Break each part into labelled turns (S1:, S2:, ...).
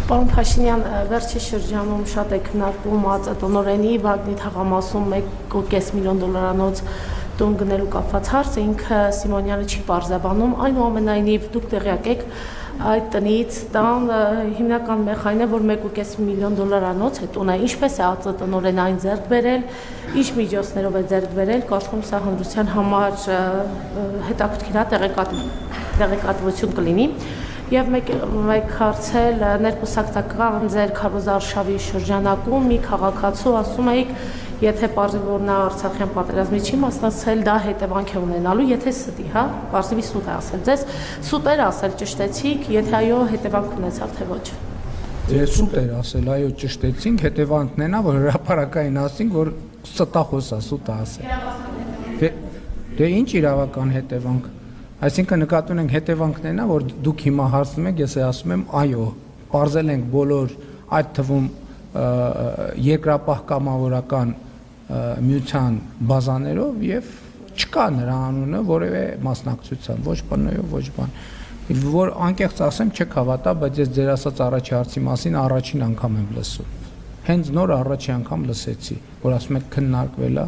S1: Պարոն Փաշինյան, վերջի շրջանում շատ է քննարկվում ԱԾՏ-նորենի Բաղդի թաղամասում $1.5 միլիոն տուն գնելու կապված հարցը, ինքը Սիմոնյանը չի պարզաբանում, այնուամենայնիվ դուք տեղյակ եք այդ տնից տան հիմնական մեխանն է, որ $1.5 միլիոն է տունը, ինչպես է ԱԾՏ-նորեն այն ձեռք բերել, ինչ միջոցներով է ձեռք բերել, կարծում եմ սա հանրության համար հետաքրքիր տեղեկատվություն կլինի։ Եվ մեկ հարցել ներկուսակցական ձեր քարոզարշավի շրջանակում մի քաղաքացու ասում էիք, եթե պարզվի, որ նա Արցախյան պատերազմի չի մասնակցել, դա հետևանք է ունենալու, եթե ստի, հա, պարզվի սուտ է ասել ձեզ, սուտ էր ասել, ճշտեցիք, եթե այո, հետևանք ունեցավ, թե ոչ։
S2: Դե սուտ էր ասել, այո, ճշտեցինք, հետևանքն են, որ հրապարակային ասինք, որ ստախոս է, սուտ է ասել։ Դե ինչ իրավական հետևանք։ Այսինքն նկատի ունենք հետևանքն են, որ դուք հիմա հարցնում եք, ես ասում եմ, այո, պարզել ենք բոլոր այդ թվում երկրապահ կամավորական միության բազաներով եւ չկա նրա անունը որևէ մասնակցության, ոչ բնույթ, ոչ բան։ Որ անկեղծ ասեմ, չեք հավատա, բայց ես ձեր ասած առաջի հարցի մասին առաջին անգամ եմ լսում։ Հենց նոր առաջի անգամ լսեցի, որ ասում եք քննարկվել է,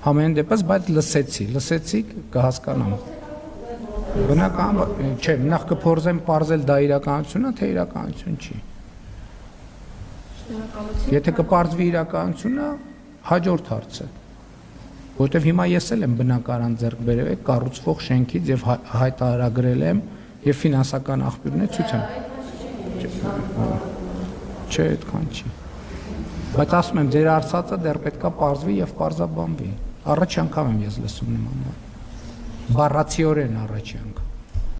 S2: համենայն դեպս, բայց լսեցիք, կհասկանամ։ Բնական չէ, նախ կփորձեմ պարզել դա իրականություն է, թե իրականություն չի։ Եթե կպարզվի իրականությունը, հաջորդ հարցը։ Որտեվ հիմա ես էլ եմ բնակարան ձեռք բերել եք կառուցվող շենքից եւ հայտարարագրել եմ եւ ֆինանսական աղբյուրներ ցույց եմ։ Չէ, այդքան չի։ Բայց ասում եմ, ձեր արծածը դեռ պետքա պարզվի եւ պարզաբանվի։ Առաջի անգամ եմ ես լսում նման բան։ Բառացիորեն առաջի անգամ։